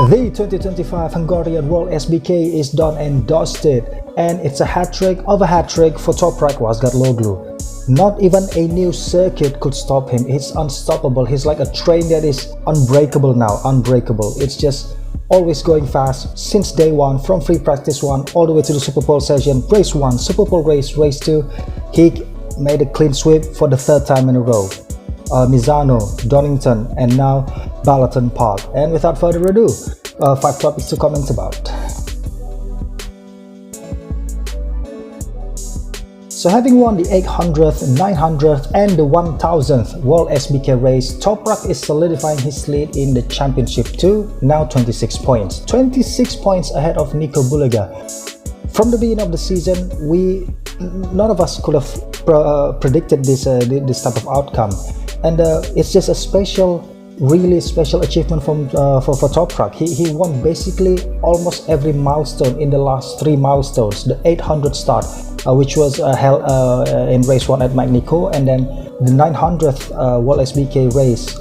The 2025 Hungarian WorldSBK is done and dusted, and it's a hat-trick of a hat-trick for Toprak Razgatlioglu. Not even a new circuit could stop him. He's unstoppable. He's like a train that is unbreakable now, unbreakable. It's just always going fast since day one, from free practice 1 all the way to the Super Pole session, race 1, Super Pole race, race 2. He made a clean sweep for the 3rd time in a row. Misano, Donington, and now Balloton Park. And without further ado, 5 topics to comment about. So having won the 800th, 900th and the 1000th WorldSBK race, Toprak is solidifying his lead in the championship too, now 26 points. 26 points ahead of Nico Bulega. From the beginning of the season, none of us could have predicted this type of outcome. And it's just a really special achievement for Toprak. He won basically almost every milestone in the last 3 milestones. The 800 start, which was held in race 1 at Magny-Cours, and then the 900th WorldSBK race,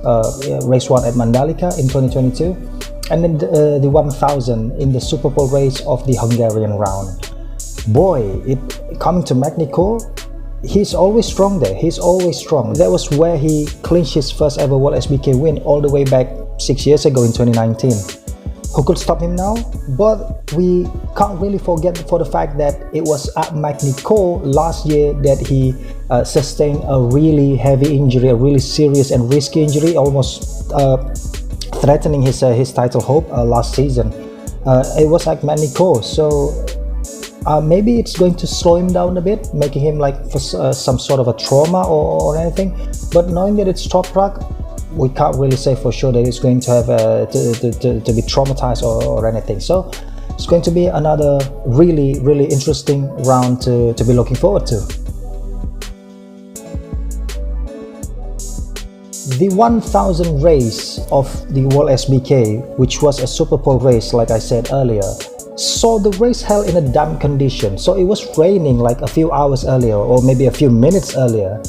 race 1 at Mandalika in 2022, and then the 1000 in the Super Pole race of the Hungarian round. Boy, coming to Magny-Cours, he's always strong there. He's always strong. That was where he clinched his first ever WorldSBK win all the way back 6 years ago in 2019. Who could stop him now? But we can't really forget for the fact that it was at Magny-Cours last year that he sustained a really heavy injury, a really serious and risky injury, almost threatening his title hope last season. It was at Magny-Cours, so maybe it's going to slow him down a bit, making him like for some sort of a trauma or anything. But knowing that it's Toprak, we can't really say for sure that it's going to have to be traumatized or anything. So it's going to be another really interesting round to be looking forward to. The 1000 race of the WorldSBK, which was a Super Pole race like I said earlier, saw the race held in a damp condition. So it was raining like a few hours earlier or maybe a few minutes earlier,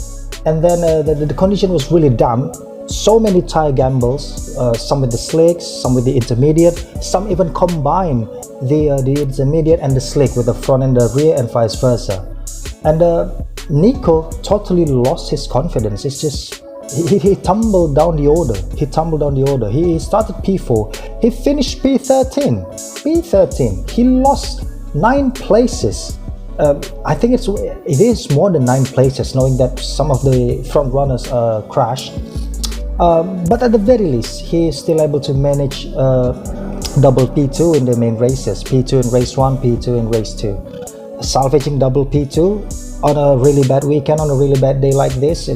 and then the condition was really damp. So many tire gambles, some with the slicks, some with the intermediate, some even combine the intermediate and the slick with the front and the rear and vice versa. And Nico totally lost his confidence. It's just he tumbled down the order. He started P4. He finished P13. He lost 9 places. I think it is more than 9 places, knowing that some of the front runners crashed. But at the very least, he is still able to manage double P2 in the main races. P2 in race 1, P2 in race 2. Salvaging double P2 on a really bad weekend, on a really bad day like this,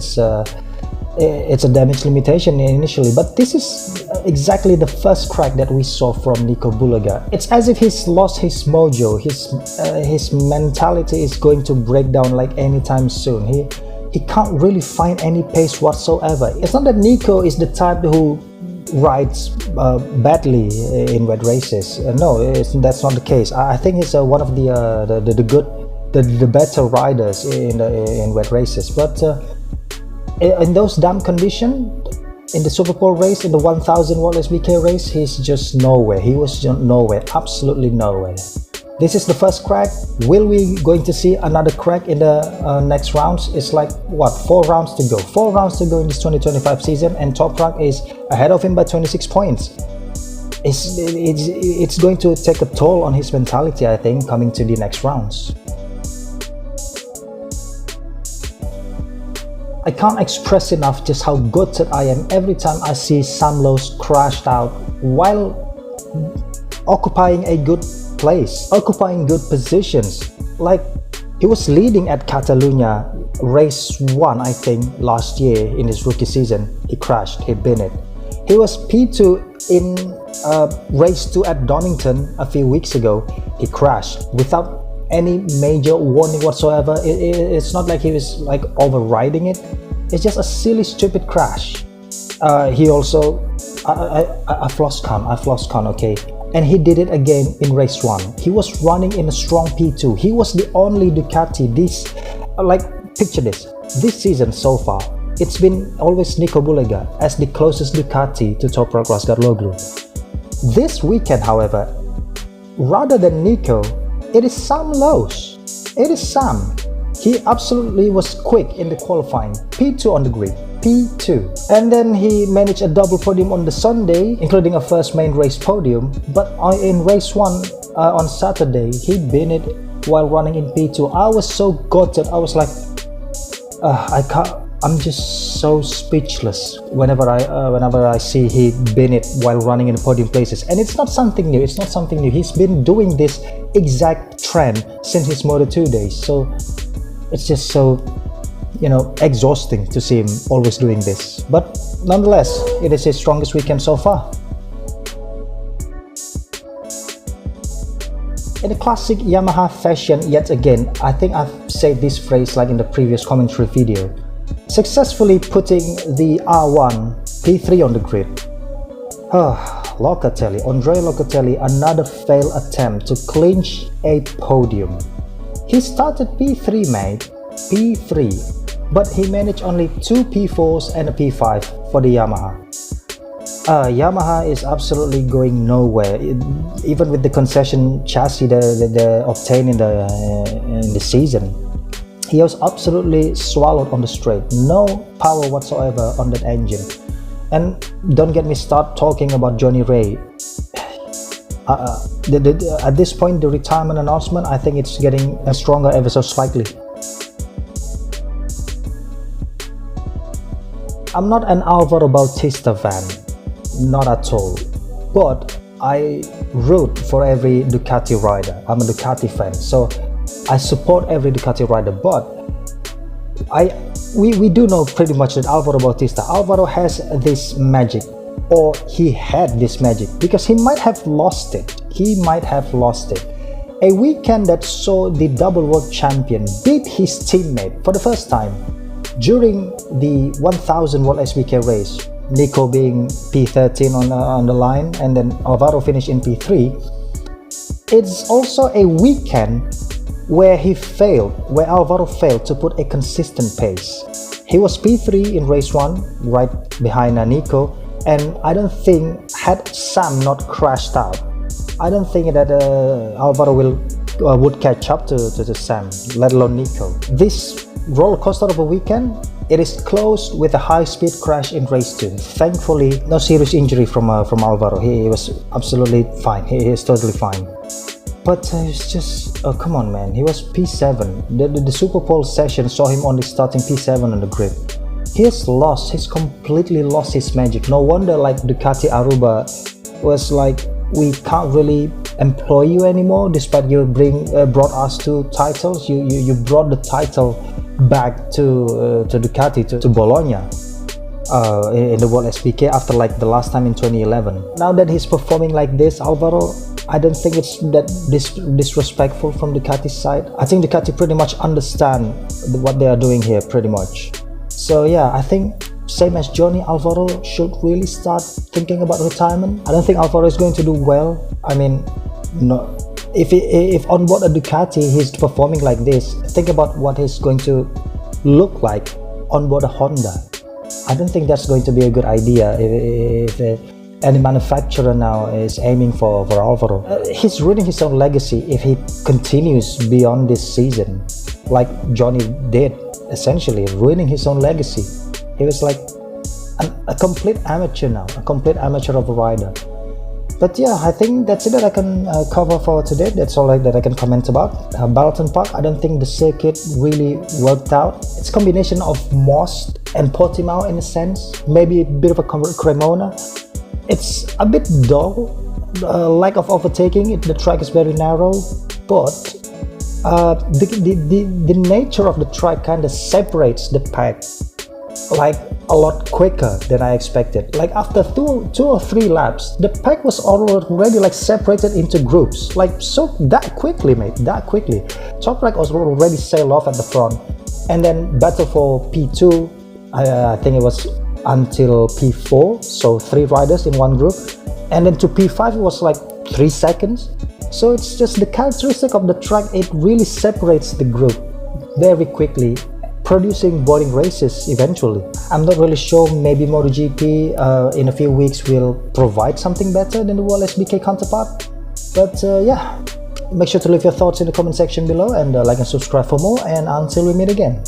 it's a damage limitation initially. But this is exactly the first crack that we saw from Nico Bulega. It's as if he's lost his mojo. His mentality is going to break down like anytime soon. He can't really find any pace whatsoever. It's not that Nico is the type who rides badly in wet races. No, that's not the case. I think he's one of the better riders in wet races. But in those damp conditions, in the Super Pole race, in the 1000 WorldSBK race, he's just nowhere. He was just nowhere, absolutely nowhere. This is the first crack. Will we going to see another crack in the next rounds? It's like what, 4 rounds to go. 4 rounds to go in this 2025 season, and Toprak is ahead of him by 26 points. It's going to take a toll on his mentality, I think, coming to the next rounds. I can't express enough just how gutted I am every time I see Sam Lowe's crashed out while occupying a good place, occupying good positions. Like, he was leading at Catalunya race 1, I think, last year in his rookie season. He crashed, he binned it. He was P2 in race 2 at Donington a few weeks ago. He crashed without any major warning whatsoever. It's not like he was like overriding it. It's just a silly, stupid crash. He also I've lost count, okay. And he did it again in race 1. He was running in a strong P2. He was the only Ducati. Picture this season so far, it's been always Nico Bulega as the closest Ducati to Toprak Razgatlioglu. This weekend, however, rather than Nico, it is Sam Lowe's. It is Sam. He absolutely was quick in the qualifying, P2 on the grid, P2. And then he managed a double podium on the Sunday, including a first main race podium. But in race 1 on Saturday, he binned it while running in P2. I was so gutted. I was like, I'm just so speechless whenever I see he bin it while running in the podium places. And it's not something new. It's not something new. He's been doing this exact trend since his Moto2 days. So it's just so, exhausting to see him always doing this. But nonetheless, it is his strongest weekend so far. In the classic Yamaha fashion, yet again, I think I've said this phrase like in the previous commentary video, successfully putting the R1 P3 on the grid. Locatelli, Andrea Locatelli, another failed attempt to clinch a podium. He started P3, mate, P3, but he managed only 2 P4s and a P5 for the Yamaha. Yamaha is absolutely going nowhere. Even with the concession chassis they obtained in the season, he was absolutely swallowed on the straight. No power whatsoever on that engine. And don't get me started talking about Johnny Ray. At this point, the retirement announcement, I think it's getting stronger ever so slightly. I'm not an Alvaro Bautista fan, not at all. But I root for every Ducati rider. I'm a Ducati fan, so I support every Ducati rider. But we do know pretty much that Alvaro has this magic, or he had this magic, because he might have lost it. A weekend that saw the double world champion beat his teammate for the first time during the 1000 WorldSBK race, Nico being P13 on the line, and then Alvaro finished in P3. It's also a weekend where Alvaro failed to put a consistent pace. He was P3 in race 1, right behind Nico, and I don't think, had Sam not crashed out, I don't think that Alvaro would catch up to Sam, let alone Nico. This roller coaster of a weekend, it is closed with a high-speed crash in race 2. Thankfully, no serious injury from Alvaro. He was absolutely fine. He is totally fine. But it's just, come on, man. He was P7. The Super Pole session saw him only starting P7 on the grid. He's completely lost his magic. No wonder like Ducati Aruba was like, we can't really employ you anymore despite you brought us 2 titles. You brought the title back to Ducati, to Bologna in the WorldSBK after like the last time in 2011. Now that he's performing like this, Alvaro, I don't think it's that disrespectful from Ducati's side. I think Ducati pretty much understand what they are doing here pretty much. So yeah, I think same as Johnny, Alvaro should really start thinking about retirement. I don't think Alvaro is going to do well. I mean, no. If on board a Ducati he's performing like this, think about what he's going to look like on board a Honda. I don't think that's going to be a good idea if any manufacturer now is aiming for Alvaro. He's ruining his own legacy if he continues beyond this season, like Johnny did, essentially ruining his own legacy. He was like a complete amateur now, a complete amateur of a rider. But yeah, I think that's it that I can cover for today. That's all that I can comment about. Balton Park, I don't think the circuit really worked out. It's a combination of Most and Portimao in a sense. Maybe a bit of a Cremona. It's a bit dull, lack of overtaking. The track is very narrow, but the nature of the track kind of separates the pack like a lot quicker than I expected. Like after two or three laps, the pack was already like separated into groups, like so that quickly, mate, that quickly. Toprak was already sailed off at the front, and then battle for P2. I think it was until P4, so 3 riders in one group, and then to P5 it was like 3 seconds. So it's just the characteristic of the track, it really separates the group very quickly, producing boring races eventually. I'm not really sure, maybe MotoGP in a few weeks will provide something better than the World SBK counterpart. But yeah, make sure to leave your thoughts in the comment section below, and like and subscribe for more, and until we meet again.